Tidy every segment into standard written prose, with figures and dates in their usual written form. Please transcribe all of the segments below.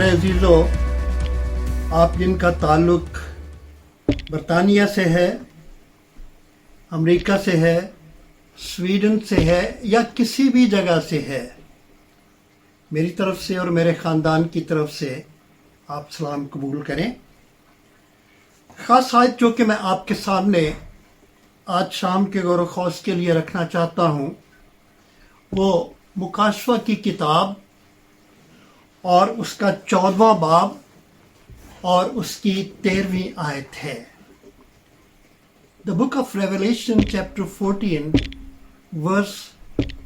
मेरे अजीज़ों, आप जिनका ताल्लुक़ बरतानिया से है, अमेरिका से है, स्वीडन से है या किसी भी जगह से है, मेरी तरफ से और मेरे ख़ानदान की तरफ से आप सलाम कबूल करें। ख़ास आयत जो कि मैं आपके सामने आज शाम के गौर ख़ौस के लिए रखना चाहता हूँ, वो मुकाशवा की किताब और उसका 14वां बाब और उसकी 13वीं आयत है। The book of Revelation chapter 14 verse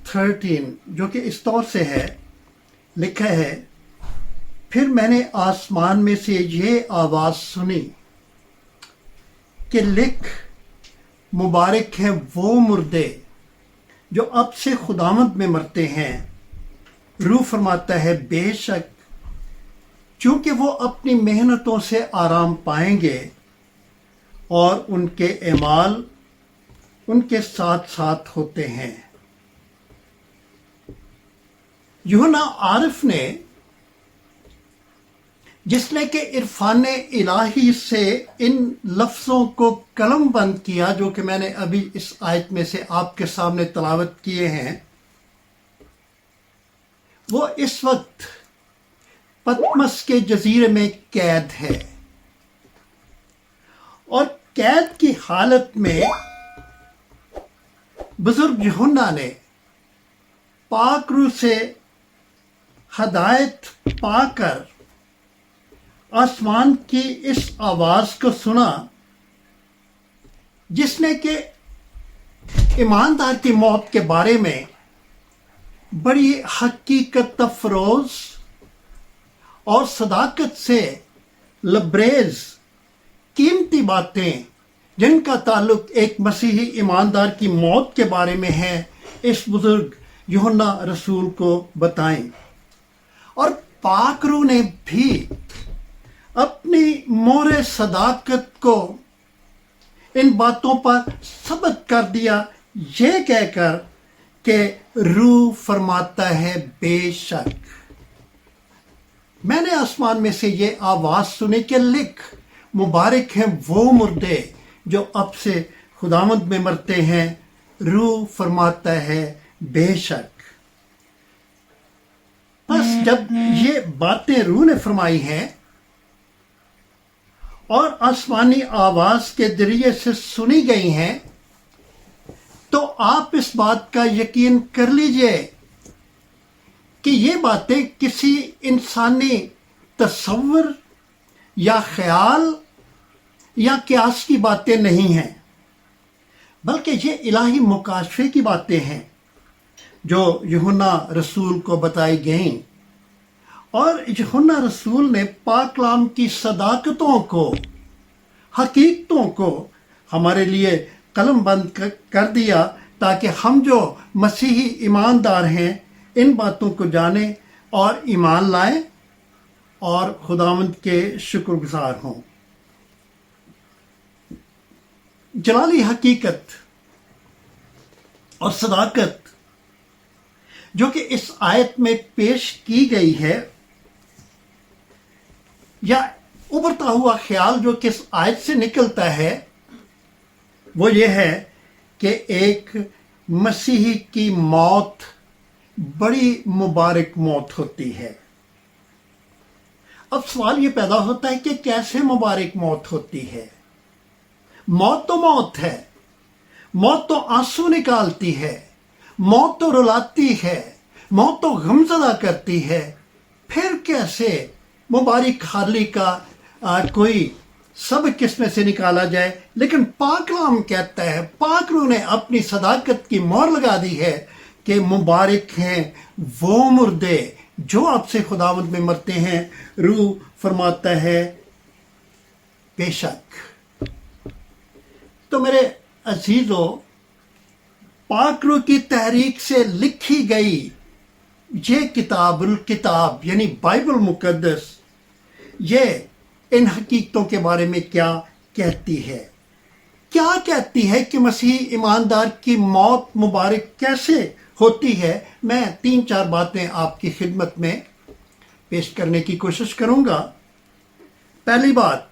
13, जो कि इस तौर से है, लिखा है, फिर मैंने आसमान में से ये आवाज़ सुनी कि लिख, मुबारक हैं वो मुर्दे जो अब से खुदामद में मरते हैं। रूह फरमाता है, बेशक चूंकि वो अपनी मेहनतों से आराम पाएंगे और उनके एमाल उनके साथ साथ होते हैं। यूहन्ना आरिफ ने, जिसने कि इरफान इलाही से इन लफ्ज़ों को कलम बंद किया जो कि मैंने अभी इस आयत में से आपके सामने तलावत किए हैं, वो इस वक्त पतमस के जजीरे में कैद है और कैद की हालत में बुजुर्ग यूहन्ना ने पाक रूह से हदायत पाकर आसमान की इस आवाज़ को सुना, जिसने कि ईमानदार की मौत के बारे में बड़ी हकीकत अफरोज और सदाकत से लबरेज कीमती बातें जिनका ताल्लुक एक मसीही ईमानदार की मौत के बारे में है, इस बुजुर्ग यूहन्ना रसूल को बताएं। और पाक रूह ने भी अपनी मोहरे सदाकत को इन बातों पर सबक कर दिया, ये कहकर कि रूह फरमाता है, बेशक मैंने आसमान में से ये आवाज़ सुनी कि लिख, मुबारक हैं वो मुर्दे जो अब से खुदावंद में मरते हैं। रूह फरमाता है, बेशक। बस जब ये बातें रूह ने फरमाई हैं और आसमानी आवाज़ के जरिए से सुनी गई हैं, तो आप इस बात का यकीन कर लीजिए कि ये बातें किसी इंसानी तसव्वुर या ख्याल या क्यास की बातें नहीं हैं, बल्कि ये इलाही मुकाशफे की बातें हैं जो यूहन्ना रसूल को बताई गईं। और यूहन्ना रसूल ने पाक कलाम की सदाकतों को, हकीकतों को हमारे लिए कलम बंद कर दिया, ताकि हम जो मसीही ईमानदार हैं इन बातों को जानें और ईमान लाएं और खुदावंद के शुक्रगुजार हों। जलाली हकीकत और सदाकत जो कि इस आयत में पेश की गई है, या उभरता हुआ ख्याल जो कि इस आयत से निकलता है, वो ये है कि एक मसीही की मौत बड़ी मुबारक मौत होती है। अब सवाल ये पैदा होता है कि कैसे मुबारक मौत होती है। मौत तो मौत है, मौत तो आंसू निकालती है, मौत तो रुलाती है, मौत तो गमज़दा करती है। फिर कैसे मुबारक हाली का कोई सब किस्में से निकाला जाए। लेकिन पाक कलाम कहता है, पाक रूह ने अपनी सदाकत की मोहर लगा दी है कि मुबारक हैं वो मुर्दे जो अब से खुदावंद में मरते हैं। रूह फरमाता है, बेशक। तो मेरे अजीजों, पाक रूह की तहरीक से लिखी गई ये किताबुल किताब यानी बाइबल मुकद्दस, ये इन हकीकतों के बारे में क्या कहती है? क्या कहती है कि मसीही ईमानदार की मौत मुबारक कैसे होती है? मैं 3-4 बातें आपकी खिदमत में पेश करने की कोशिश करूंगा। पहली बात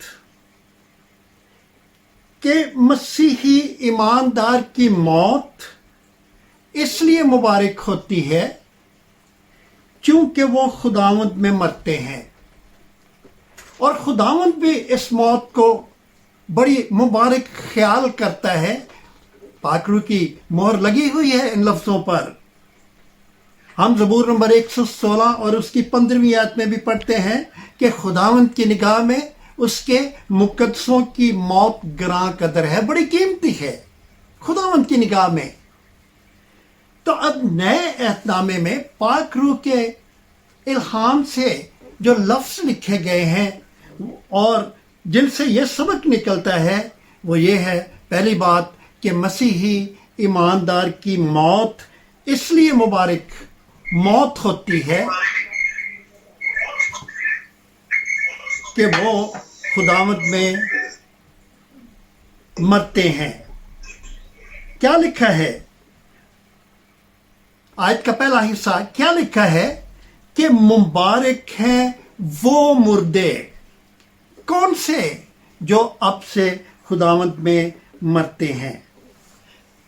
कि मसीही ईमानदार की मौत इसलिए मुबारक होती है क्योंकि वो खुदावंद में मरते हैं, और खुदावंद भी इस मौत को बड़ी मुबारक ख्याल करता है। पाकरू की मोहर लगी हुई है इन लफ्जों पर। हम ज़बूर नंबर 116 और उसकी 15वीं आयत में भी पढ़ते हैं कि खुदावंद की निगाह में उसके मुकद्दसों की मौत ग्रां कदर है, बड़ी कीमती है खुदावंद की निगाह में। तो अब नए अहदनामे में पाक रूह के इल्हाम से जो लफ्ज लिखे गए हैं और जिनसे ये सबक निकलता है वो ये है, पहली बात कि मसीही ईमानदार की मौत इसलिए मुबारक मौत होती है कि वो खुदावंद में मरते हैं। क्या लिखा है आयत का पहला हिस्सा, क्या लिखा है कि मुबारक हैं वो मुर्दे। कौन से? जो अब से खुदावंद में मरते हैं।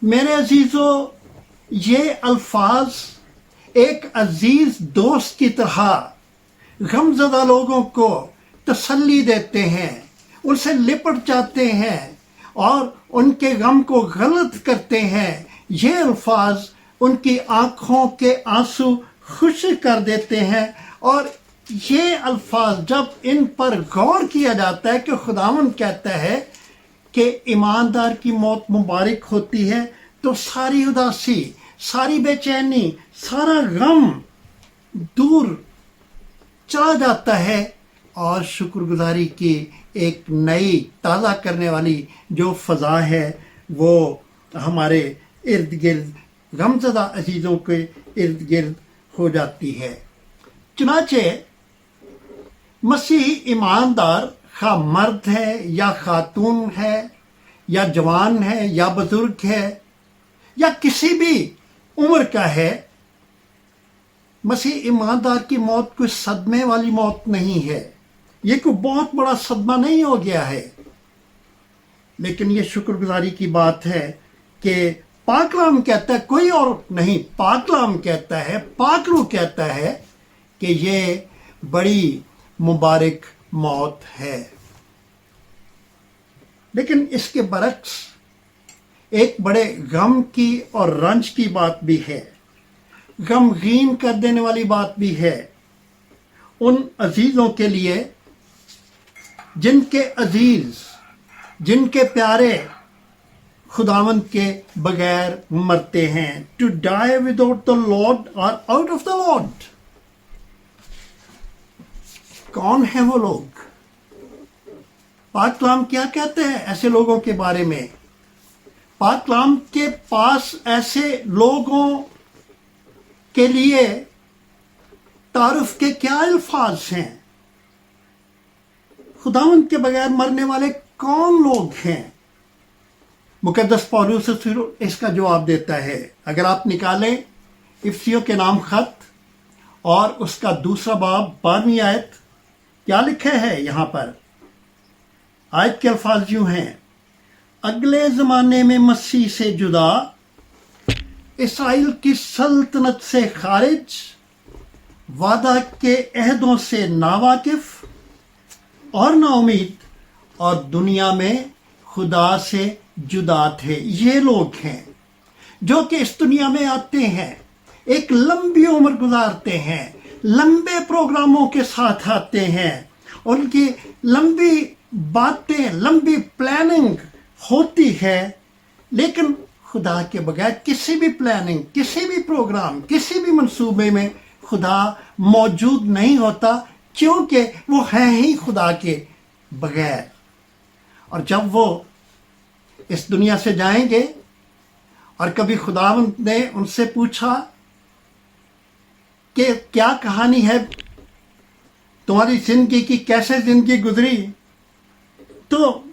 मेरे अजीजों, ये अल्फाज एक अजीज दोस्त की तरह गमज़दा लोगों को तसल्ली देते हैं, उनसे लिपट जाते हैं और उनके गम को गलत करते हैं। ये अल्फाज उनकी आंखों के आंसू खुश कर देते हैं, और ये अल्फाज जब इन पर गौर किया जाता है कि खुदावंद कहता है कि ईमानदार की मौत मुबारक होती है, तो सारी उदासी, सारी बेचैनी, सारा गम दूर चला जाता है और शुक्रगुजारी की एक नई ताज़ा करने वाली जो फ़ज़ा है वो हमारे इर्द गिर्द गमज़दा अजीज़ों के इर्द गिर्द हो जाती है। चुनाचे मसीही ईमानदार खा मर्द है या खातून है या जवान है या बुजुर्ग है या किसी भी उम्र का है, मसीह ईमानदार की मौत कोई सदमे वाली मौत नहीं है। ये कोई बहुत बड़ा सदमा नहीं हो गया है, लेकिन ये शुक्रगुजारी की बात है कि पाक कलाम कहता है, कोई और नहीं, पाक कलाम कहता है, पाक रूह कहता है कि ये बड़ी मुबारक मौत है। लेकिन इसके बरक्स एक बड़े गम की और रंज की बात भी है, गमगीन कर देने वाली बात भी है उन अजीजों के लिए जिनके अजीज, जिनके प्यारे खुदावंद के बगैर मरते हैं। To die without the Lord or out of the Lord. कौन है वो लोग? पाक कलाम क्या कहते हैं ऐसे लोगों के बारे में? पाक कलाम के पास ऐसे लोगों के लिए तारुफ के क्या अल्फाज हैं? खुदावंद के बगैर मरने वाले कौन लोग हैं? मुकद्दस पौलुस इसका जवाब देता है। अगर आप निकालें इफ्सियों के नाम खत और उसका दूसरा बाब 12वीं आयत, क्या लिखा है यहाँ पर? आयत के अल्फाज यूं हैं, अगले ज़माने में मसीह से जुदा, इसराइल की सल्तनत से खारिज, वादा के अहदों से नावाकिफ और नाउमीद, और दुनिया में खुदा से जुदा थे। ये लोग हैं जो कि इस दुनिया में आते हैं, एक लंबी उम्र गुजारते हैं, लंबे प्रोग्रामों के साथ आते हैं, उनकी लंबी बातें, लंबी प्लानिंग होती है, लेकिन खुदा के बगैर किसी भी प्लानिंग, किसी भी प्रोग्राम, किसी भी मंसूबे में खुदा मौजूद नहीं होता, क्योंकि वो है ही खुदा के बगैर। और जब वो इस दुनिया से जाएंगे और कभी खुदावंद ने उनसे पूछा कि क्या कहानी है तुम्हारी जिंदगी की, कैसे जिंदगी गुजरी, तो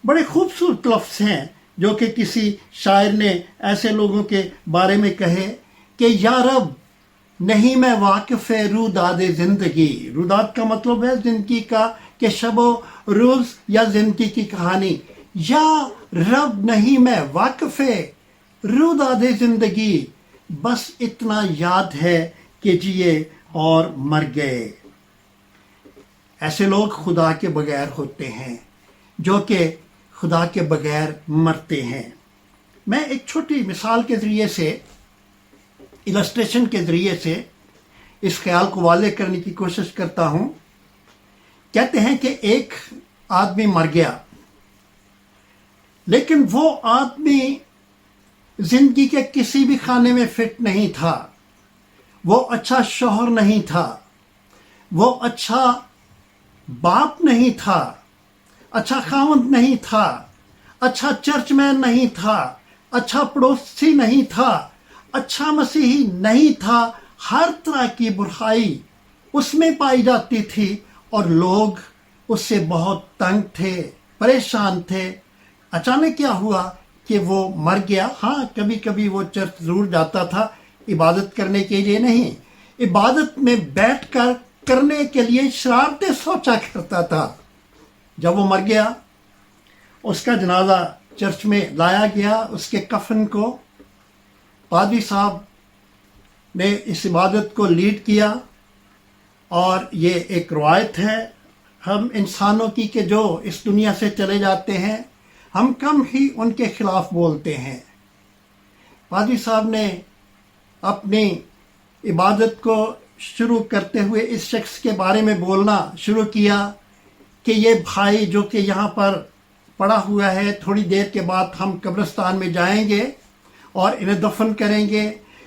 बड़े खूबसूरत लफ्ज़ हैं जो कि किसी शायर ने ऐसे लोगों के बारे में कहे कि या रब نہیں میں واقف روداد زندگی. روداد کا مطلب ہے زندگی کا کہ شب و روز یا زندگی کی کہانی. یا رب نہیں میں واقف روداد زندگی، بس اتنا یاد ہے کہ جیے اور مر گئے. ایسے لوگ خدا کے بغیر ہوتے ہیں جو کہ خدا کے بغیر مرتے ہیں. میں ایک چھوٹی مثال کے ذریعے سے، السٹریشن کے ذریعے سے اس خیال کو واضح کرنے کی کوشش کرتا ہوں. کہتے ہیں کہ ایک آدمی مر گیا، لیکن وہ آدمی زندگی کے کسی بھی خانے میں فٹ نہیں تھا. وہ اچھا شوہر نہیں تھا، وہ اچھا باپ نہیں تھا، اچھا خاوند نہیں تھا، اچھا چرچ مین نہیں تھا، اچھا پڑوسی نہیں تھا، اچھا مسیحی نہیں تھا. ہر طرح کی برائی اس میں پائی جاتی تھی اور لوگ اس سے بہت تنگ تھے، پریشان تھے. اچانک کیا ہوا کہ وہ مر گیا. ہاں کبھی کبھی وہ چرچ ضرور جاتا تھا، عبادت کرنے کے لیے نہیں، عبادت میں بیٹھ کر کرنے کے لیے شرارتیں سوچا کرتا تھا. جب وہ مر گیا، اس کا جنازہ چرچ میں لایا گیا. اس کے کفن کو پادری صاحب نے اس عبادت کو لیڈ کیا. اور یہ ایک روایت ہے ہم انسانوں کی کہ جو اس دنیا سے چلے جاتے ہیں، ہم کم ہی ان کے خلاف بولتے ہیں. پادری صاحب نے اپنی عبادت کو شروع کرتے ہوئے اس شخص کے بارے میں بولنا شروع کیا کہ یہ بھائی جو کہ یہاں پر پڑا ہوا ہے، تھوڑی دیر کے بعد ہم قبرستان میں جائیں گے اور انہیں دفن کریں گے.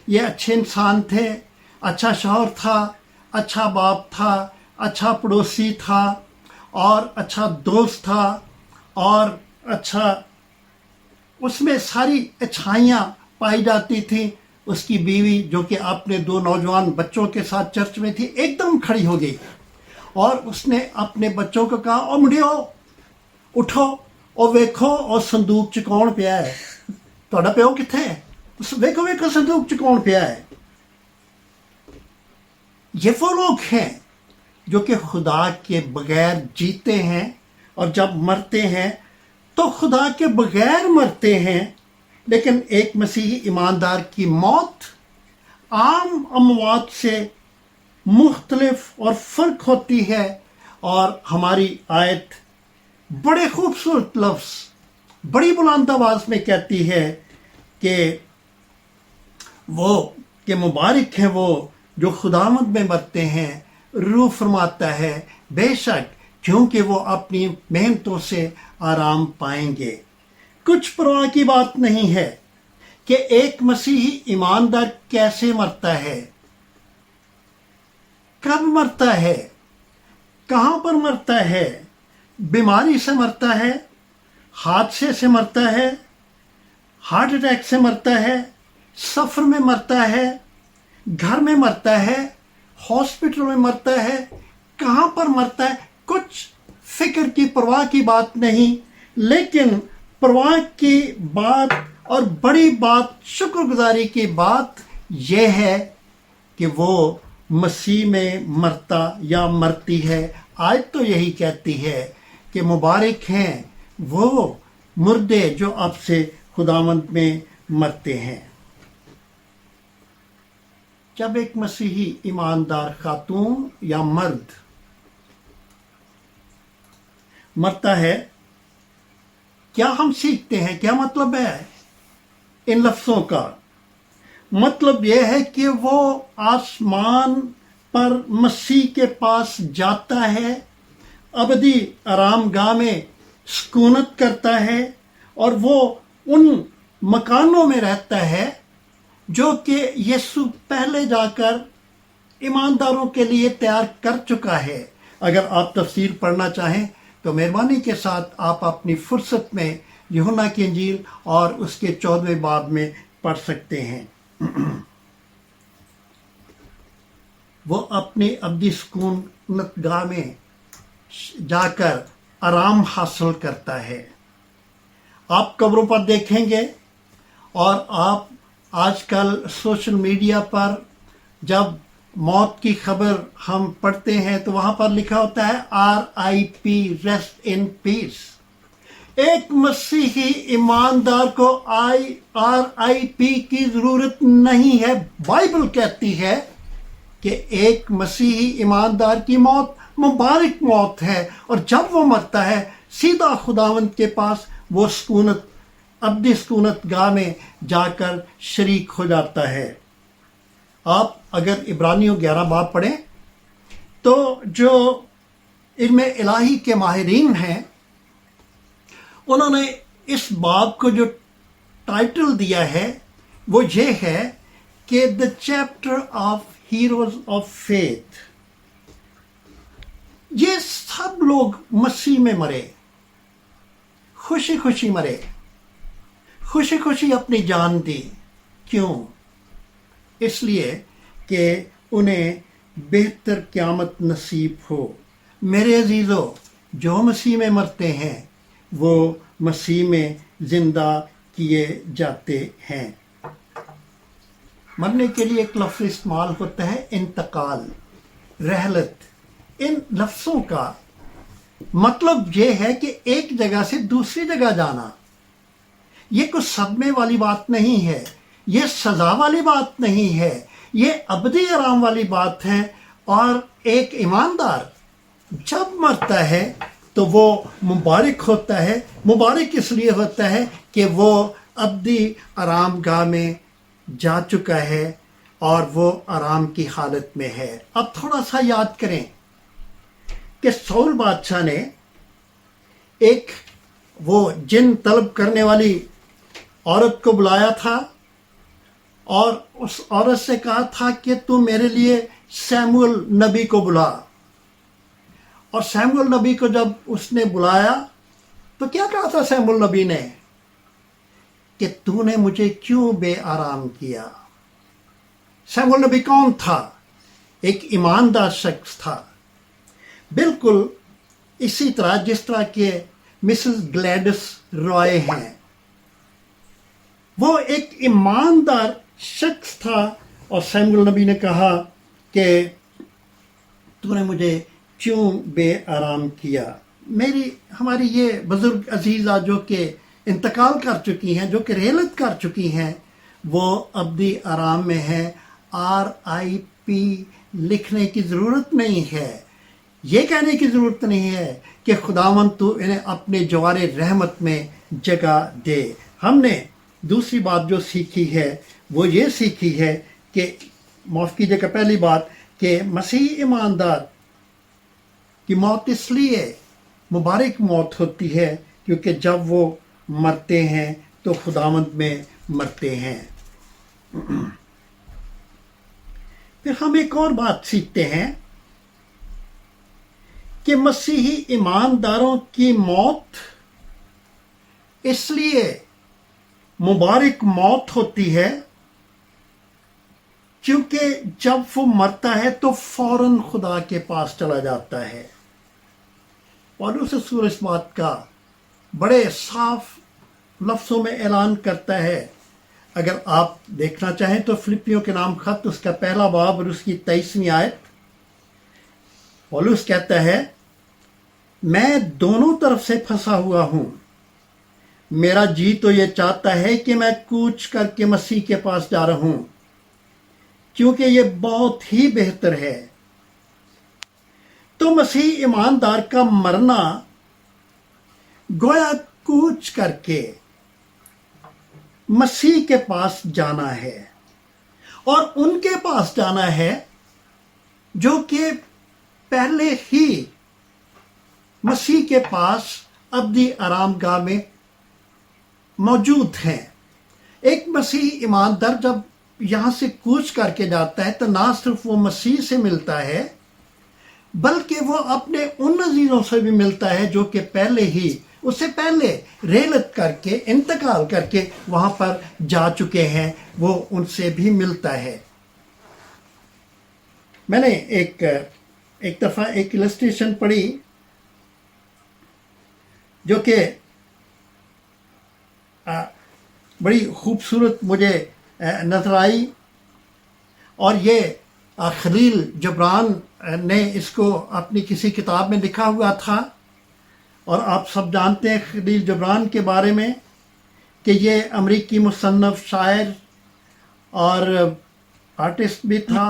یہ اچھے انسان تھے، اچھا شوہر تھا، اچھا باپ تھا، اچھا پڑوسی تھا، اور اچھا دوست تھا، اور اچھا اس میں ساری اچھائیاں پائی جاتی تھیں. اس کی بیوی جو کہ اپنے 2 نوجوان بچوں کے ساتھ چرچ میں تھی، ایک دم کھڑی ہو گئی اور اس نے اپنے بچوں کو کہا، او مڑیو اٹھو اور ویکھو اور صندوق چ کون پیا ہے. تہاڈا پیو کتھے ہے؟ ویکھو ویکھو صندوق چ کون پیا ہے. یہ وہ لوگ ہیں جو کہ خدا کے بغیر جیتے ہیں اور جب مرتے ہیں تو خدا کے بغیر مرتے ہیں. لیکن ایک مسیحی ایماندار کی موت عام اموات سے مختلف اور فرق ہوتی ہے. اور ہماری آیت بڑے خوبصورت لفظ بڑی بلند آواز میں کہتی ہے کہ وہ کہ مبارک ہیں وہ جو خداوند میں مرتے ہیں. روح فرماتا ہے بے شک، کیونکہ وہ اپنی محنتوں سے آرام پائیں گے. کچھ پرواہ کی بات نہیں ہے کہ ایک مسیحی ایماندار کیسے مرتا ہے، کب مرتا ہے، کہاں پر مرتا ہے. بیماری سے مرتا ہے، حادثے سے مرتا ہے، ہارٹ اٹیک سے مرتا ہے، سفر میں مرتا ہے، گھر میں مرتا ہے، ہاسپٹل میں مرتا ہے. کہاں پر مرتا ہے، کچھ فکر کی پرواہ کی بات نہیں. لیکن پرواہ کی بات اور بڑی بات، شکر گزاری کی بات یہ ہے کہ وہ مسیح میں مرتا یا مرتی ہے. آیت تو یہی کہتی ہے کہ مبارک ہیں وہ مردے جو اب سے خداوند میں مرتے ہیں. جب ایک مسیحی ایماندار خاتون یا مرد مرتا ہے، کیا ہم سیکھتے ہیں؟ کیا مطلب ہے ان لفظوں کا؟ مطلب یہ ہے کہ وہ آسمان پر مسیح کے پاس جاتا ہے، ابدی آرام گاہ میں سکونت کرتا ہے، اور وہ ان مکانوں میں رہتا ہے جو کہ یسوع پہلے جا کر ایمانداروں کے لیے تیار کر چکا ہے. اگر آپ تفسیر پڑھنا چاہیں تو مہربانی کے ساتھ آپ اپنی فرصت میں یوحنا کی انجیل اور اس کے 14ویں باب میں پڑھ سکتے ہیں. وہ اپنی ابدی سکونت گاہ میں جا کر آرام حاصل کرتا ہے. آپ قبروں پر دیکھیں گے، اور آپ آج کل سوشل میڈیا پر جب मौत की खबर हम पढ़ते हैं तो वहां पर लिखा होता है RIP, रेस्ट इन पीस। एक मसीही ईमानदार को RIP की जरूरत नहीं है। बाइबल कहती है कि एक मसीही ईमानदार की मौत मुबारक मौत है, और जब वो मरता है सीधा खुदावंद के पास वो सुकूनत, अब्दी सुकूनत गाह में जाकर शरीक हो जाता है। आप अगर इब्रानियों 11 बाब पढ़ें तो जो इनमें इलाही के माहिरीन हैं उन्होंने इस बाब को जो टाइटल दिया है वो ये है कि the chapter of heroes of faith. ये सब लोग मसीह में मरे, खुशी खुशी मरे, खुशी खुशी अपनी जान दी। क्यों? इसलिए कि उन्हें बेहतर क़यामत नसीब हो। मेरे अजीज़ों, जो मसीह में मरते हैं वो मसीह में ज़िंदा किए जाते हैं। मरने के लिए एक लफ्ज़ इस्तेमाल होता है इंतकाल, रहलत। इन लफ्ज़ों का मतलब ये है कि एक जगह से दूसरी जगह जाना। ये कुछ सदमे वाली बात नहीं है, ये सज़ा वाली बात नहीं है, ये अबदी आराम वाली बात है। और एक ईमानदार जब मरता है तो वो मुबारक होता है। मुबारक इसलिए होता है कि वो अबदी आराम गाह में जा चुका है और वो आराम की हालत में है। अब थोड़ा सा याद करें कि सौल बादशाह ने एक वो जिन तलब करने वाली औरत को बुलाया था और उस औरत से कहा था कि तू मेरे लिए सैमुअल नबी को बुला। और सैमुअल नबी को जब उसने बुलाया तो क्या कहा था सैमुअल नबी ने कि तूने मुझे क्यों बेआराम किया। सैमुअल नबी कौन था? एक ईमानदार शख्स था। बिल्कुल इसी तरह जिस तरह के मिसेस ग्लैडिस रॉय हैं, वो एक ईमानदार शख्स था। और सैमुअल नबी ने कहा कि तूने मुझे क्यों बेआराम किया। हमारी ये बुजुर्ग अजीज़ा जो कि इंतकाल कर चुकी हैं, जो कि रहलत कर चुकी हैं, वो अब्दी आराम में है। RIP लिखने की ज़रूरत नहीं है, ये कहने की ज़रूरत नहीं है कि खुदावंद तू इन्हें अपने जवारे रहमत में जगह दे। हमने दूसरी बात जो सीखी है वो ये सीखी है कि माफ़ कीजिएगा, पहली बात कि मसीह ईमानदार की मौत इसलिए मुबारक मौत होती है क्योंकि जब वो मरते हैं तो खुदावंद में मरते हैं। फिर हम एक और बात सीखते हैं कि मसीही ईमानदारों की मौत इसलिए मुबारक मौत होती है क्योंकि जब वो मरता है तो फौरन खुदा के पास चला जाता है। और उस सूरज इस बात का बड़े साफ लफ्ज़ों में ऐलान करता है। अगर आप देखना चाहें तो फिलिपियों के नाम खत उसका पहला बाब और उसकी 23वीं आयत, पौलुस कहता है, मैं दोनों तरफ से फंसा हुआ हूं। मेरा जी तो ये चाहता है कि मैं कूच करके मसीह के पास जा रहा हूं क्योंकि ये बहुत ही बेहतर है। तो मसीह ईमानदार का मरना गोया कूच करके मसीह के पास जाना है, और उनके पास जाना है जो कि पहले ही मसीह के पास अब्दी आरामगाह में मौजूद हैं। एक मसीह ईमानदार जब यहाँ से कूच करके जाता है तो ना सिर्फ वो मसीह से मिलता है बल्कि वो अपने उन अजीज़ों से भी मिलता है जो कि पहले ही उससे पहले रहलत करके इंतकाल करके वहाँ पर जा चुके हैं, वो उनसे भी मिलता है। मैंने एक दफ़ा एक इलस्ट्रेशन पढ़ी जो कि बड़ी खूबसूरत मुझे नजर आई, और ये خلیل جبران نے اس کو اپنی کسی کتاب میں لکھا ہوا تھا، اور آپ سب جانتے ہیں خلیل جبران کے بارے میں کہ یہ امریکی مصنف، شاعر اور آرٹسٹ بھی تھا،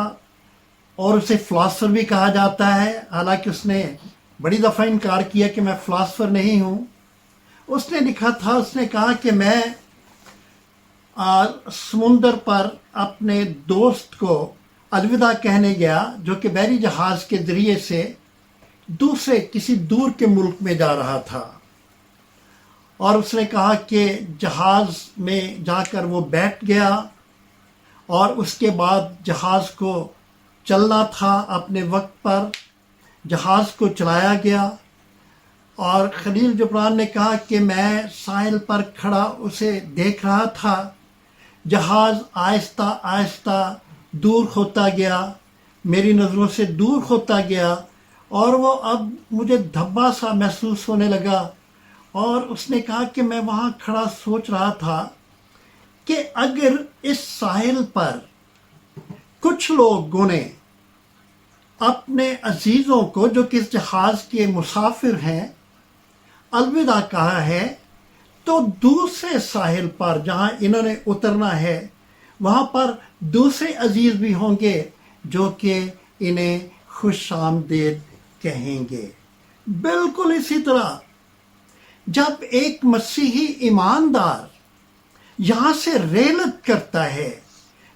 اور اسے فلاسفر بھی کہا جاتا ہے، حالانکہ اس نے بڑی دفعہ انکار کیا کہ میں فلاسفر نہیں ہوں۔ اس نے لکھا تھا، اس نے کہا کہ میں سمندر پر اپنے دوست کو الوداع کہنے گیا جو کہ بحری جہاز کے ذریعے سے دوسرے کسی دور کے ملک میں جا رہا تھا، اور اس نے کہا کہ جہاز میں جا کر وہ بیٹھ گیا، اور اس کے بعد جہاز کو چلنا تھا اپنے وقت پر، جہاز کو چلایا گیا، اور خلیل جبران نے کہا کہ میں ساحل پر کھڑا اسے دیکھ رہا تھا، جہاز آہستہ آہستہ دور ہوتا گیا، میری نظروں سے دور ہوتا گیا، اور وہ اب مجھے دھبا سا محسوس ہونے لگا، اور اس نے کہا کہ میں وہاں کھڑا سوچ رہا تھا کہ اگر اس ساحل پر کچھ لوگوں نے اپنے عزیزوں کو جو کہ اس جہاز کے مسافر ہیں الوداع کہا ہے، تو دوسرے ساحل پر جہاں انہوں نے اترنا ہے وہاں پر دوسرے عزیز بھی ہوں گے جو کہ انہیں خوش آمدید کہیں گے۔ بالکل اسی طرح جب ایک مسیحی ایماندار یہاں سے ریلت کرتا ہے،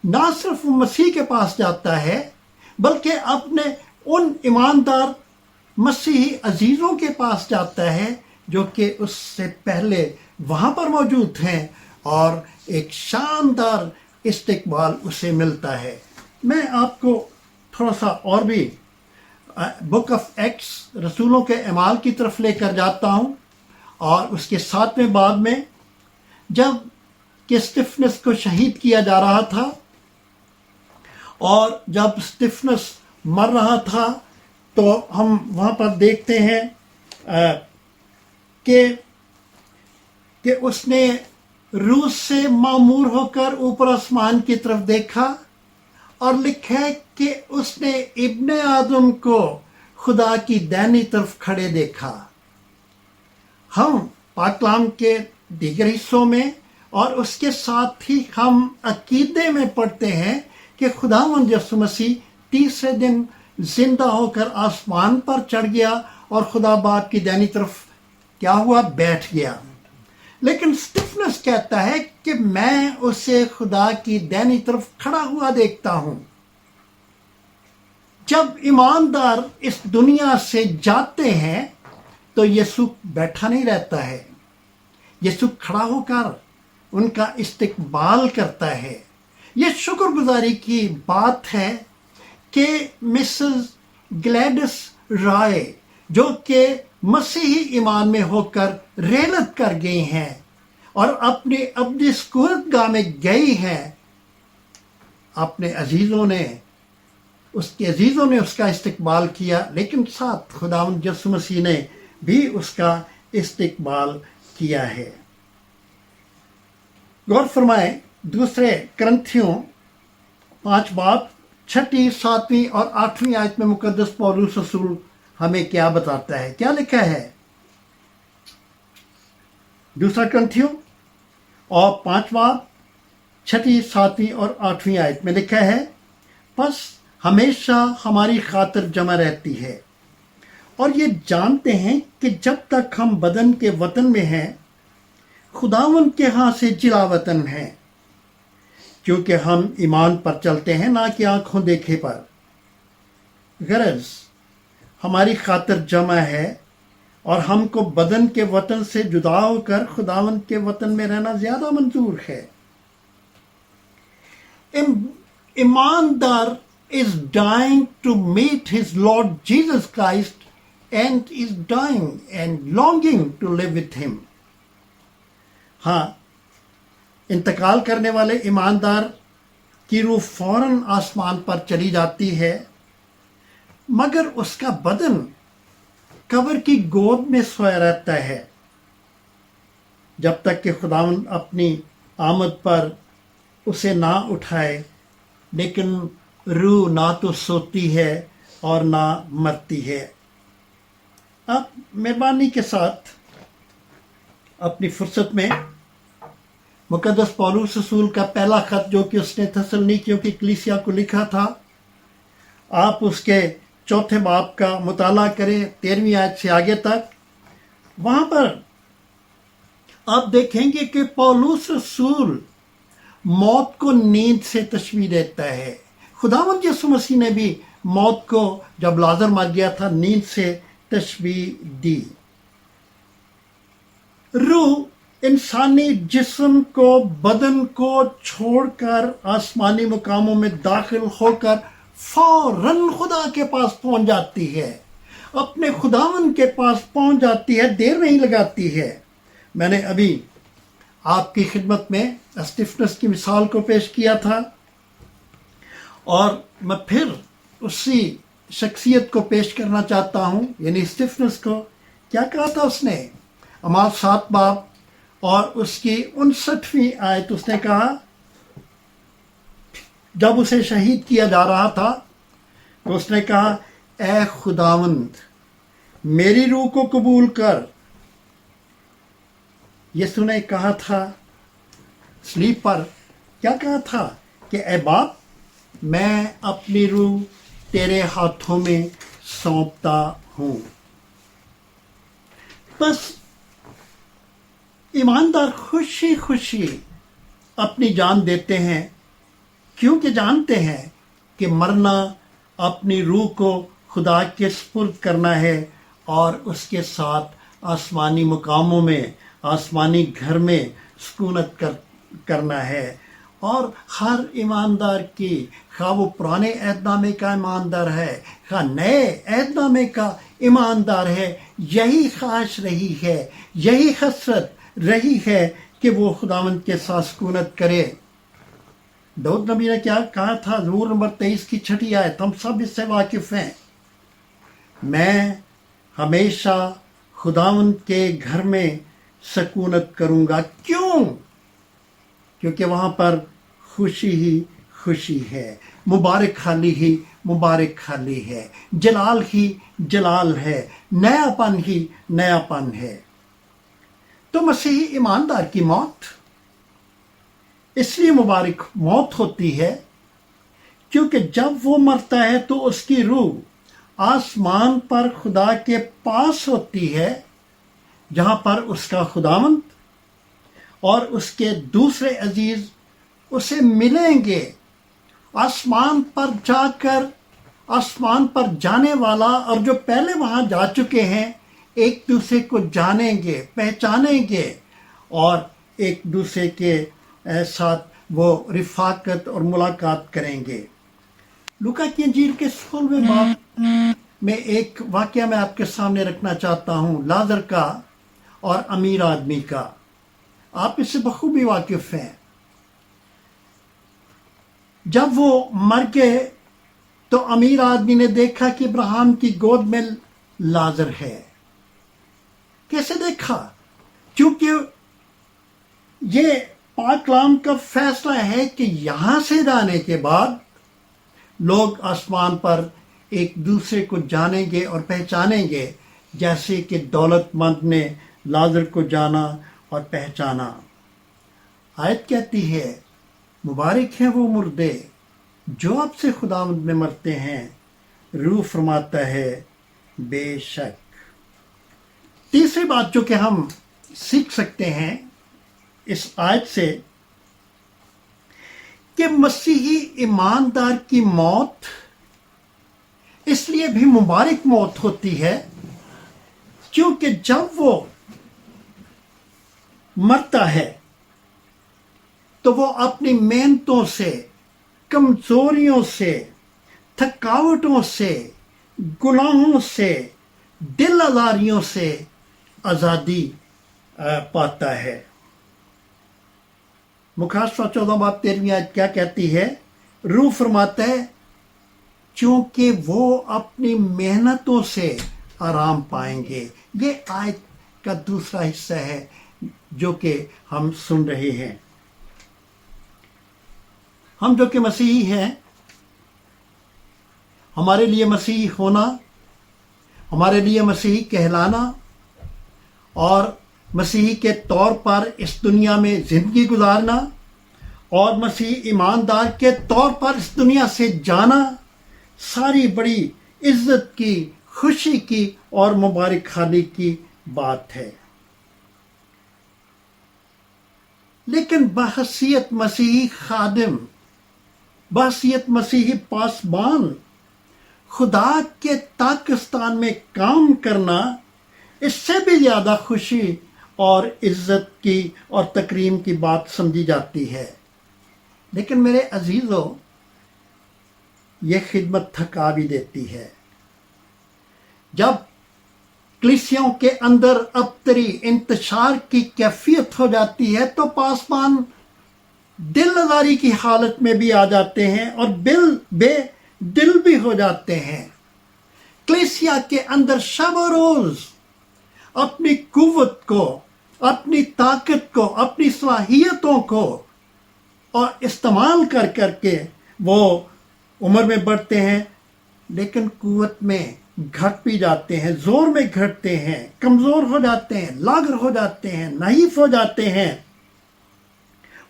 نہ صرف وہ مسیح کے پاس جاتا ہے بلکہ اپنے ان ایماندار مسیحی عزیزوں کے پاس جاتا ہے جو کہ اس سے پہلے وہاں پر موجود ہیں، اور ایک شاندار استقبال اسے ملتا ہے۔ میں آپ کو تھوڑا سا اور بھی بک آف ایکٹس، رسولوں کے اعمال کی طرف لے کر جاتا ہوں، اور اس کے 7ویں باب میں جب کہ اسٹیفنس کو شہید کیا جا رہا تھا، اور جب اسٹیفنس مر رہا تھا تو ہم وہاں پر دیکھتے ہیں کہ اس نے روح سے معمور ہو کر اوپر آسمان کی طرف دیکھا، اور لکھا ہے کہ اس نے ابن آدم کو خدا کی دائنی طرف کھڑے دیکھا۔ ہم پاک کلام کے دیگر حصوں میں اور اس کے ساتھ ہی ہم عقیدے میں پڑھتے ہیں کہ خداوند یسوع مسیح تیسرے دن زندہ ہو کر آسمان پر چڑھ گیا، اور خدا باپ کی دائنی طرف کیا ہوا؟ بیٹھ گیا۔ لیکن اسٹیفنس کہتا ہے کہ میں اسے خدا کی دائنی طرف کھڑا ہوا دیکھتا ہوں۔ جب ایماندار اس دنیا سے جاتے ہیں تو یسوع بیٹھا نہیں رہتا ہے، یسوع کھڑا ہو کر ان کا استقبال کرتا ہے۔ یہ شکر گزاری کی بات ہے کہ مسز گلیڈس رائے جو کہ مسیحی ایمان میں ہو کر ریلت کر گئی ہیں اور اپنی ابدی سکونت گاہ میں گئی ہیں، اپنے عزیزوں نے اس کا استقبال کیا، لیکن ساتھ خداوند یسوع مسیح نے بھی اس کا استقبال کیا ہے۔ غور فرمائیں، دوسرے کرنتھیوں 5 باب 6، 7 اور 8 آیت میں مقدس پولس رسول ہمیں کیا بتاتا ہے؟ کیا لکھا ہے؟ دوسرا کرنتھیوں اور 5 باب 6، 7 اور 8 آیت میں لکھا ہے، پس ہمیشہ ہماری خاطر جمع رہتی ہے، اور یہ جانتے ہیں کہ جب تک ہم بدن کے وطن میں ہیں خداوند کے ہاں سے جلا وطن ہیں، کیونکہ ہم ایمان پر چلتے ہیں نہ کہ آنکھوں دیکھے پر۔ غرض ہماری خاطر جمع ہے، اور ہم کو بدن کے وطن سے جدا ہو کر خداوند کے وطن میں رہنا زیادہ منظور ہے۔ ایماندار is dying to meet his Lord Jesus Christ and is dying and longing to live with him۔ ہاں، انتقال کرنے والے ایماندار کی روح فوراً آسمان پر چلی جاتی ہے، مگر اس کا بدن قبر کی گود میں سویا رہتا ہے جب تک کہ خداوند اپنی آمد پر اسے نہ اٹھائے۔ لیکن रूह ना तो सोती है और ना मरती है। आप मेहरबानी के साथ अपनी फुर्सत में मुकद्दस पौलुस रसूल का पहला खत जो कि उसने थस्सलुनीकियों की कलीसिया को लिखा था, आप उसके चौथे बाब का मुताला करें 13वीं आयत से आगे तक। वहां पर आप देखेंगे कि पौलुस रसूल मौत को नींद से तशबीह देता है। खुदावंद यीशु मसीह ने भी मौत को जब लाजर मर गया था नींद से तशबीह दी। रूह इंसानी जिस्म को, बदन को छोड़कर आसमानी मुकामों में दाखिल होकर फौरन खुदा के पास पहुंच जाती है, अपने खुदावन के पास पहुंच जाती है, देर नहीं लगाती है। मैंने अभी आपकी खिदमत में स्टीफनस की मिसाल को पेश किया था और मैं फिर उसी शख्सियत को पेश करना चाहता हूं, यानी स्टीफनस को। क्या कहा था उसने? अमाल 7 बाब और उसकी 59वीं आयत उसने कहा, जब उसे शहीद किया जा रहा था तो उसने कहा, ऐ खुदावंद मेरी रूह को कबूल कर। यीशु ने कहा था स्लीप पर, क्या कहा था कि ऐ बाप मैं अपनी रूह तेरे हाथों में सौंपता हूं। बस ईमानदार खुशी खुशी अपनी जान देते हैं, क्योंकि जानते हैं कि मरना अपनी रूह को खुदा के सुपुर्द करना है और उसके साथ आसमानी मुकामों में, आसमानी घर में सुकूनत करना है। और हर ईमानदार की, खा वो पुराने अहदनामे का ईमानदार है, खा नए अहदनामे का ईमानदार है, यही ख्वाहिश रही है, यही हसरत रही है कि वो खुदावंद के साथ सुकूनत करे। दाऊद नबी ने क्या कहा था? ज़बूर नंबर 23 की 6 आयत, हम सब इससे वाकिफ हैं, मैं हमेशा खुदावंद के घर में सुकूनत करूंगा। क्यों? क्योंकि वहां पर खुशी ही खुशी है, मुबारक खाली ही मुबारक खाली है, जलाल ही जलाल है, नयापन ही नयापन है। तो मसीही ईमानदार की मौत इसलिए मुबारक मौत होती है क्योंकि जब वो मरता है तो उसकी रूह आसमान पर खुदा के पास होती है, जहां पर उसका खुदावंद और उसके दूसरे अजीज उसे मिलेंगे। आसमान पर जाकर, आसमान पर जाने वाला और जो पहले वहां जा चुके हैं एक दूसरे को जानेंगे, पहचानेंगे और एक दूसरे के साथ वो रिफाकत और मुलाकात करेंगे। लूका की इंजील के 16वें बाब में एक वाकया मैं आपके सामने रखना चाहता हूं, लाजर का और अमीर आदमी का। आप इससे बखूबी वाकिफ हैं। जब वो मर गए तो अमीर आदमी ने देखा कि इब्राहिम की गोद में लाजर है। कैसे देखा? क्योंकि ये पाक कलाम का फैसला है कि यहां से जाने के बाद लोग आसमान पर एक दूसरे को जानेंगे और पहचानेंगे, जैसे कि दौलतमंद ने लाजर को जाना और पहचाना। आयत कहती है, मुबारक हैं वो मुर्दे जो आपसे खुदावंद में मरते हैं। रूह फरमाता है, बेशक। तीसरी बात जो कि हम सीख सकते हैं इस आयत से कि मसीही ईमानदार की मौत इसलिए भी मुबारक मौत होती है क्योंकि जब वो मरता है तो वो अपनी मेहनतों से, कमजोरियों से, थकावटों से, गुनाहों से, दिल आजारियों से आज़ादी पाता है। मुखासवा 14 बाब 13वीं आयत क्या कहती है? रूह फरमाता है, क्योंकि वो अपनी मेहनतों से आराम पाएंगे। ये आयत का दूसरा हिस्सा है जो कि हम सुन रहे हैं। हम जो कि मसीही हैं, ہمارے لیے مسیحی ہونا، ہمارے لیے مسیحی کہلانا اور مسیحی کے طور پر اس دنیا میں زندگی گزارنا اور مسیحی ایماندار کے طور پر اس دنیا سے جانا ساری بڑی عزت کی، خوشی کی اور مبارک خانی کی بات ہے۔ لیکن بحیثیت مسیحی خادم، بحیثیت مسیحی پاسبان، خدا کے پاکستان میں کام کرنا اس سے بھی زیادہ خوشی اور عزت کی اور تکریم کی بات سمجھی جاتی ہے۔ لیکن میرے عزیزو، یہ خدمت تھکا بھی دیتی ہے۔ جب کلیسیوں کے اندر ابتری انتشار کی کیفیت ہو جاتی ہے تو پاسبان دل آزاری کی حالت میں بھی آ جاتے ہیں اور بے دل بھی ہو جاتے ہیں۔ کلیسیا کے اندر شب و روز اپنی قوت کو، اپنی طاقت کو، اپنی صلاحیتوں کو اور استعمال کر کے وہ عمر میں بڑھتے ہیں، لیکن قوت میں گھٹ بھی جاتے ہیں، زور میں گھٹتے ہیں، کمزور ہو جاتے ہیں، لاغر ہو جاتے ہیں، نحیف ہو جاتے ہیں،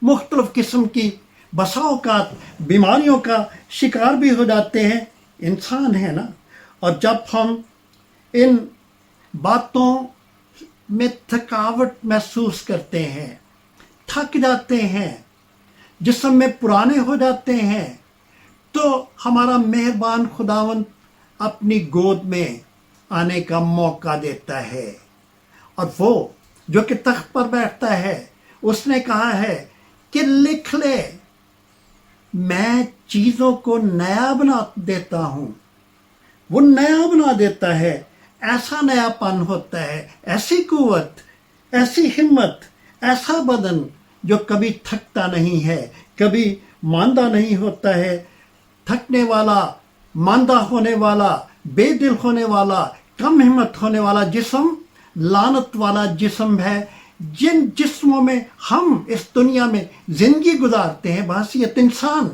مختلف قسم کی بسا اوقات بیماریوں کا شکار بھی ہو جاتے ہیں۔ انسان ہے نا، اور جب ہم ان باتوں میں تھکاوٹ محسوس کرتے ہیں، تھک جاتے ہیں، جسم میں پرانے ہو جاتے ہیں، تو ہمارا مہربان خداوند اپنی گود میں آنے کا موقع دیتا ہے، اور وہ جو کہ تخت پر بیٹھتا ہے اس نے کہا ہے کہ لکھ لے، میں چیزوں کو نیا بنا دیتا ہوں۔ وہ نیا بنا دیتا ہے، ایسا نیا پن ہوتا ہے، ایسی قوت، ایسی ہمت، ایسا بدن جو کبھی تھکتا نہیں ہے، کبھی ماندہ نہیں ہوتا ہے۔ تھکنے والا، ماندہ ہونے والا، بے دل ہونے والا، کم ہمت ہونے والا جسم لعنت والا جسم ہے۔ جن جسموں میں ہم اس دنیا میں زندگی گزارتے ہیں بحیثیت انسان،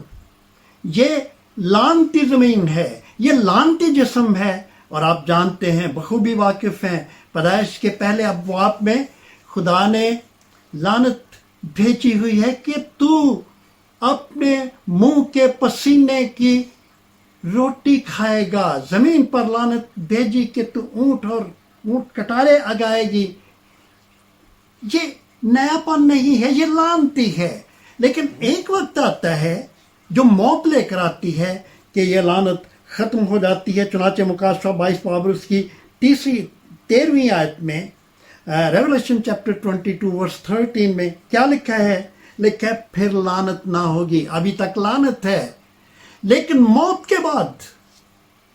یہ لعنتی زمین ہے، یہ لعنتی جسم ہے۔ اور آپ جانتے ہیں، بخوبی واقف ہیں، پیدائش کے پہلے ابواب میں خدا نے لعنت بھیجی ہوئی ہے کہ تو اپنے منہ کے پسینے کی روٹی کھائے گا۔ زمین پر لعنت بھیجی کہ تو اونٹ کٹارے اگائے گی۔ یہ نیا پن نہیں ہے، یہ لعنتی ہے۔ لیکن ایک وقت آتا ہے جو موت لے کر آتی ہے کہ یہ لعنت ختم ہو جاتی ہے۔ چنانچہ مکاشفہ 22 باب اس کی 13ویں آیت میں، ریولیشن چیپٹر 22 ورس 13 میں کیا لکھا ہے؟ لکھا ہے پھر لعنت نہ ہوگی۔ ابھی تک لعنت ہے، لیکن موت کے بعد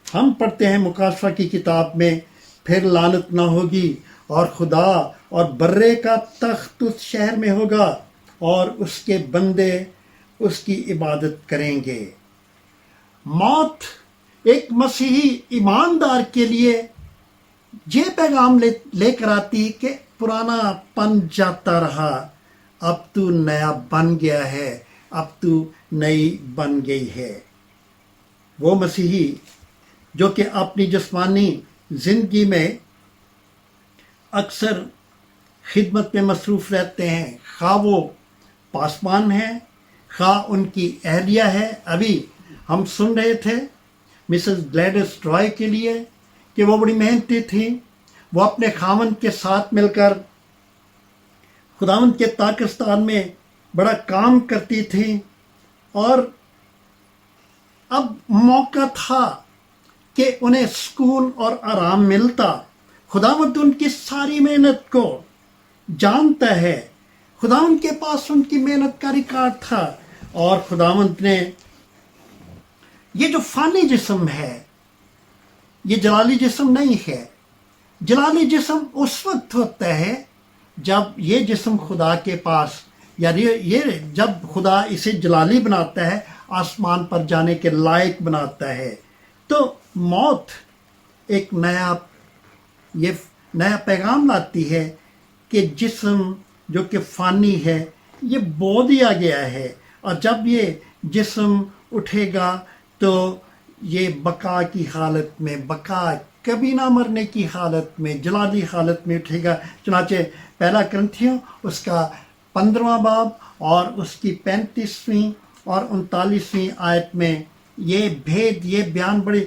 ہم پڑھتے ہیں مکاشفہ کی کتاب میں، پھر لعنت نہ ہوگی، اور خدا اور برے کا تخت اس شہر میں ہوگا اور اس کے بندے اس کی عبادت کریں گے۔ موت ایک مسیحی ایماندار کے لیے یہ پیغام لے کر آتی کہ پرانا پن جاتا رہا، اب تو نیا بن گیا ہے، اب تو نئی بن گئی ہے۔ وہ مسیحی جو کہ اپنی جسمانی زندگی میں اکثر خدمت میں مصروف رہتے ہیں، خواہ وہ پاسبان ہیں، خواہ ان کی اہلیہ ہے۔ ابھی ہم سن رہے تھے مسز گلیڈس ٹرائے کے لیے کہ وہ بڑی محنتی تھیں، وہ اپنے خاوند کے ساتھ مل کر خداوند کے پاکستان میں بڑا کام کرتی تھیں، اور اب موقع تھا کہ انہیں سکون اور آرام ملتا۔ خداوند ان کی ساری محنت کو جانتا ہے، خداوند کے پاس ان کی محنت کا ریکارڈ تھا، اور خداوند نے یہ جو فانی جسم ہے، یہ جلالی جسم نہیں ہے۔ جلالی جسم اس وقت ہوتا ہے جب یہ جسم خدا کے پاس، یا یہ جب خدا اسے جلالی بناتا ہے، آسمان پر جانے کے لائق بناتا ہے، تو موت ایک نیا پیغام لاتی ہے کہ جسم جو کہ فانی ہے یہ بو دیا گیا ہے، اور جب یہ جسم اٹھے گا تو یہ بقا کی حالت میں، بقا کبھی نہ مرنے کی حالت میں، جلالی حالت میں اٹھے گا۔ چنانچہ پہلا کرنتھیوں اس کا 15واں باب اور اس کی 35ویں اور 39ویں آیت میں یہ بھید، یہ بیان بڑی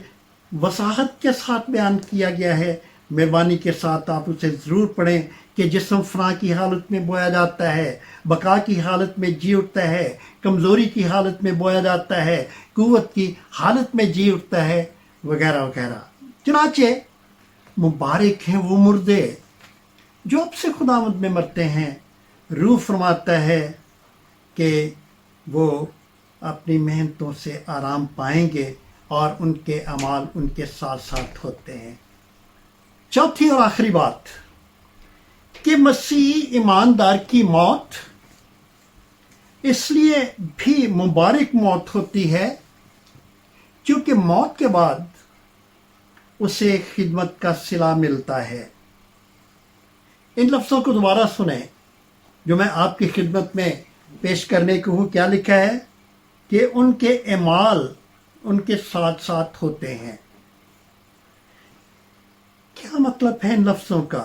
وضاحت کے ساتھ بیان کیا گیا ہے۔ مہربانی کے ساتھ آپ اسے ضرور پڑھیں کہ جسم فنا کی حالت میں بویا جاتا ہے، بقا کی حالت میں جی اٹھتا ہے، کمزوری کی حالت میں بویا جاتا ہے، قوت کی حالت میں جی اٹھتا ہے، وغیرہ وغیرہ۔ چنانچہ مبارک ہیں وہ مردے جو اب سے خداوند میں مرتے ہیں۔ روح فرماتا ہے کہ وہ اپنی محنتوں سے آرام پائیں گے اور ان کے اعمال ان کے ساتھ ساتھ ہوتے ہیں۔ چوتھی اور آخری بات کہ مسیحی ایماندار کی موت اس لیے بھی مبارک موت ہوتی ہے کیونکہ موت کے بعد اسے خدمت کا صلہ ملتا ہے۔ ان لفظوں کو دوبارہ سنیں جو میں آپ کی خدمت میں پیش کرنے کو ہوں۔ کیا لکھا ہے کہ ان کے اعمال ان کے ساتھ ساتھ ہوتے ہیں۔ کیا مطلب ہے ان لفظوں کا؟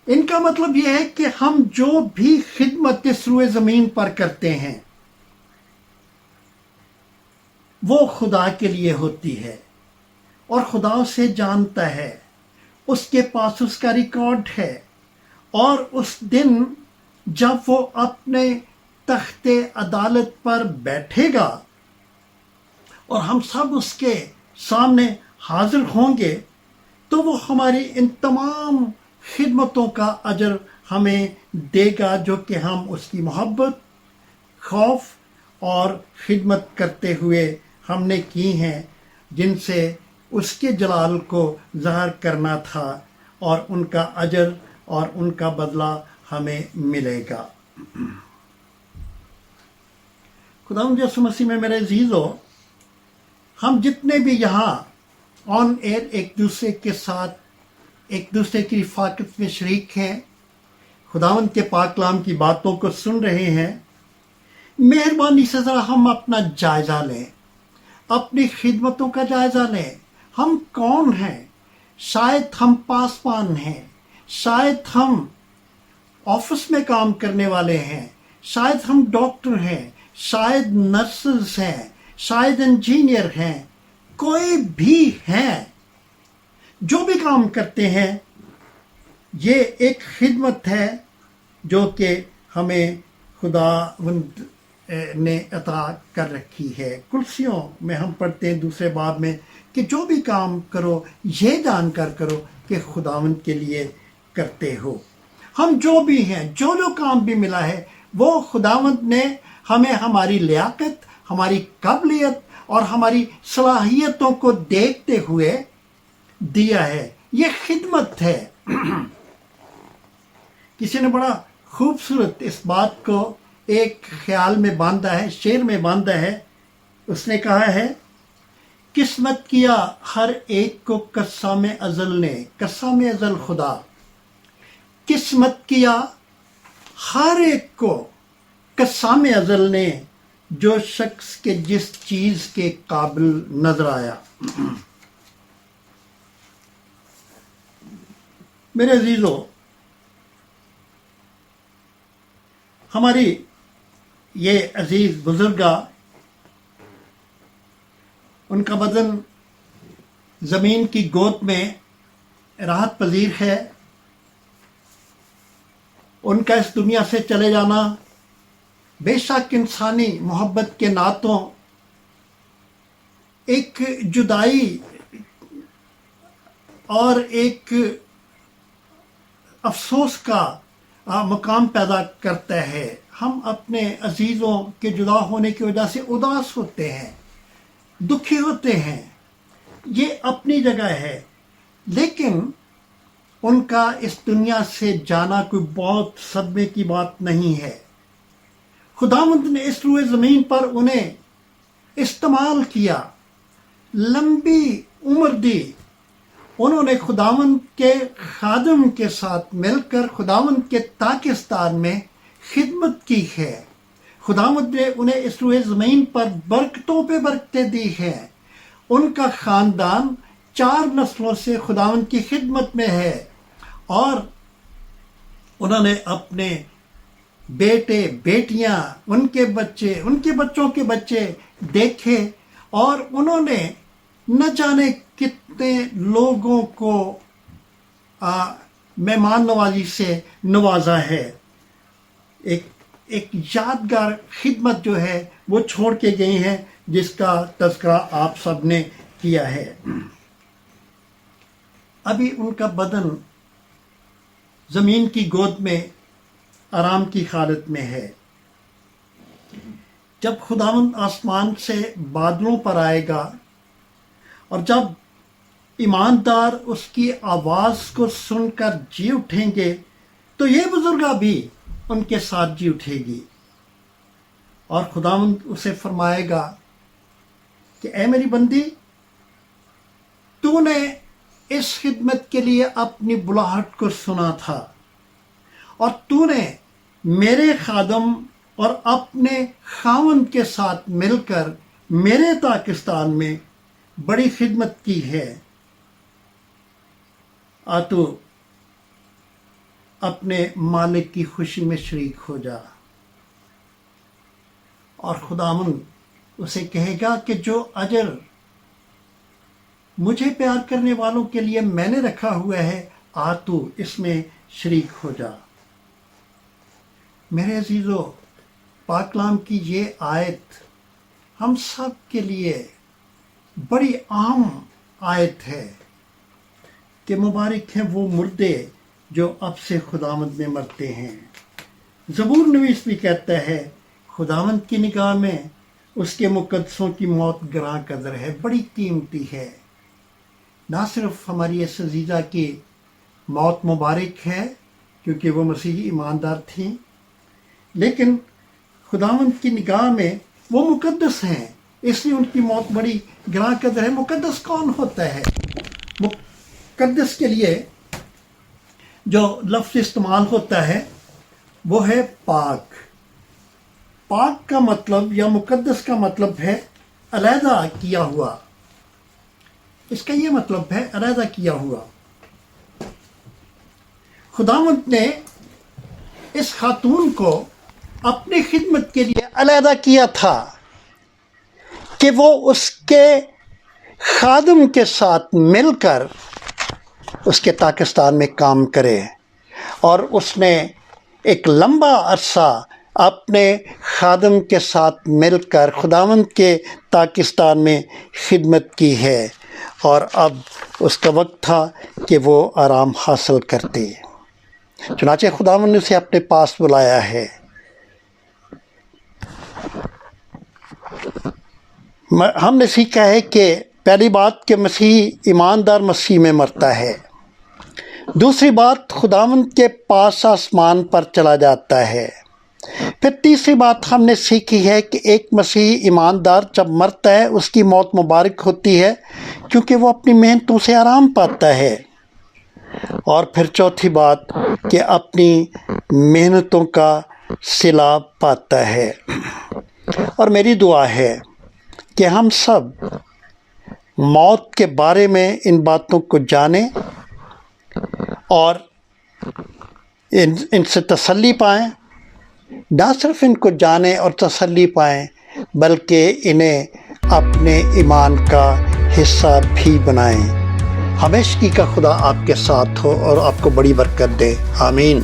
ان کا مطلب یہ ہے کہ ہم جو بھی خدمت اس روئے زمین پر کرتے ہیں وہ خدا کے لیے ہوتی ہے اور خدا اسے جانتا ہے، اس کے پاس اس کا ریکارڈ ہے، اور اس دن جب وہ اپنے تخت عدالت پر بیٹھے گا اور ہم سب اس کے سامنے حاضر ہوں گے تو وہ ہماری ان تمام خدمتوں کا اجر ہمیں دے گا جو کہ ہم اس کی محبت، خوف اور خدمت کرتے ہوئے ہم نے کی ہیں، جن سے اس کے جلال کو ظاہر کرنا تھا، اور ان کا اجر اور ان کا بدلہ ہمیں ملے گا۔ خداوند یسوع مسیح میں میرے عزیزو، ہم جتنے بھی یہاں آن ایئر ایک دوسرے کے ساتھ ایک دوسرے کی رفاقت میں شریک ہیں، خداوند کے پاک کلام کی باتوں کو سن رہے ہیں، مہربانی سے ذرا ہم اپنا جائزہ لیں، اپنی خدمتوں کا جائزہ لیں۔ ہم کون ہیں؟ شاید ہم پاسبان ہیں، شاید ہم آفس میں کام کرنے والے ہیں، شاید ہم ڈاکٹر ہیں، شاید نرسز ہیں، شاید انجینئر ہیں، کوئی بھی ہیں، جو بھی کام کرتے ہیں یہ ایک خدمت ہے جو کہ ہمیں خداوند نے عطا کر رکھی ہے۔ کلسیوں میں ہم پڑھتے ہیں دوسرے باب میں کہ جو بھی کام کرو یہ جان کر کرو کہ خداوند کے لیے کرتے ہو۔ ہم جو بھی ہیں، جو کام بھی ملا ہے وہ خداوند نے ہمیں ہماری لیاقت، ہماری قابلیت اور ہماری صلاحیتوں کو دیکھتے ہوئے دیا ہے۔ یہ خدمت ہے۔ کسی نے بڑا خوبصورت اس بات کو ایک خیال میں باندھا ہے، شعر میں باندھا ہے۔ اس نے کہا ہے، قسمت کیا ہر ایک کو قسام ازل نے، قسام ازل خدا، قسمت کیا ہر ایک کو قسام ازل نے، جو شخص کے جس چیز کے قابل نظر آیا۔ میرے عزیزو، ہماری یہ عزیز بزرگا، ان کا بدن زمین کی گود میں راحت پذیر ہے۔ ان کا اس دنیا سے چلے جانا بے شک انسانی محبت کے نعتوں ایک جدائی اور ایک افسوس کا مقام پیدا کرتا ہے۔ ہم اپنے عزیزوں کے جدا ہونے کی وجہ سے اداس ہوتے ہیں، دکھی ہوتے ہیں، یہ اپنی جگہ ہے، لیکن ان کا اس دنیا سے جانا کوئی بہت صدمے کی بات نہیں ہے۔ خداوند نے اس روئے زمین پر انہیں استعمال کیا، لمبی عمر دی، انہوں نے خداوند کے خادم کے ساتھ مل کر خداوند کے پاکستان میں خدمت کی ہے۔ खुदावंद ने उन्हें इस रूए ज़मीन पर बरकतों पे बरकतें दी हैं। उनका ख़ानदान 4 नस्लों से खुदावंद की खिदमत में है और उन्होंने अपने बेटे बेटियां, उनके बच्चे, उनके बच्चों के बच्चे देखे और उन्होंने न जाने कितने लोगों को मेहमान नवाजी से नवाजा है। एक यादगार खिदमत जो है वो छोड़ के गई हैं, जिसका तज़किरा आप सब ने किया है। अभी उनका बदन ज़मीन की गोद में आराम की हालत में है। जब खुदावंद आसमान से बादलों पर आएगा और जब ईमानदार उसकी आवाज़ को सुनकर जी उठेंगे, तो ये बुजुर्गा भी उनके साथ जी उठेगी और खुदावंद उसे फरमाएगा कि ऐ मेरी बंदी, तूने इस खिदमत के लिए अपनी बुलाहट को सुना था और तूने मेरे खादम और अपने खावंद के साथ मिलकर मेरे पाकिस्तान में बड़ी खिदमत की है। आ तू अपने मालिक की खुशी में शरीक हो जा। और खुदावंद उसे कहेगा कि जो अजर मुझे प्यार करने वालों के लिए मैंने रखा हुआ है, आ तू इसमें शरीक हो जा। मेरे अजीज़ों, पाक कलाम की ये आयत हम सब के लिए बड़ी अहम आयत है कि मुबारक हैं वो मुर्दे जो अब से खुदावंद में मरते हैं। ज़बूर नवीस भी कहता है, खुदावंद की निगाह में उसके मुक़द्दसों की मौत ग्रां कदर है, बड़ी कीमती है। ना सिर्फ हमारी इस अजीज़ा की मौत मुबारक है क्योंकि वो मसीही ईमानदार थीं, लेकिन खुदावंद की निगाह में वो मुक़द्दस हैं, इसलिए उनकी मौत बड़ी ग्रां कदर है। मुक़द्दस कौन होता है? मुक़द्दस के लिए जो लफ्ज़ इस्तेमाल होता है वो है पाक। पाक का मतलब या मुक़द्दस का मतलब है अलहदा किया हुआ। इसका ये मतलब है अलहदा किया हुआ। खुदावंद ने इस खातून को अपनी खिदमत के लिए अलहदा किया था कि वो उसके खादम के साथ मिलकर उसके पाकिस्तान में काम करे, और उसने एक लंबा अरसा अपने खादम के साथ मिलकर खुदावंद के पाकिस्तान में खिदमत की है, और अब उसका वक्त था कि वो आराम हासिल करते। चुनांचे खुदावंद ने उसे अपने पास बुलाया है। हमने सीखा है कि पहली बात कि मसीह ईमानदार मसीह में मरता है। दूसरी बात, खुदावंद के पास आसमान पर चला जाता है। फिर तीसरी बात हमने सीखी है कि एक मसीही ईमानदार जब मरता है उसकी मौत मुबारक होती है क्योंकि वो अपनी मेहनतों से आराम पाता है। और फिर चौथी बात कि अपनी मेहनतों का सिला पाता है। और मेरी दुआ है कि हम सब मौत के बारे में इन बातों को जानें और इनसे तसल्ली पाएं। ना सिर्फ इनको जानें और तसल्ली पाएं, बल्कि इन्हें अपने ईमान का हिस्सा भी बनाएं। हमेशगी का खुदा आपके साथ हो और आपको बड़ी बरकत दे। आमीन।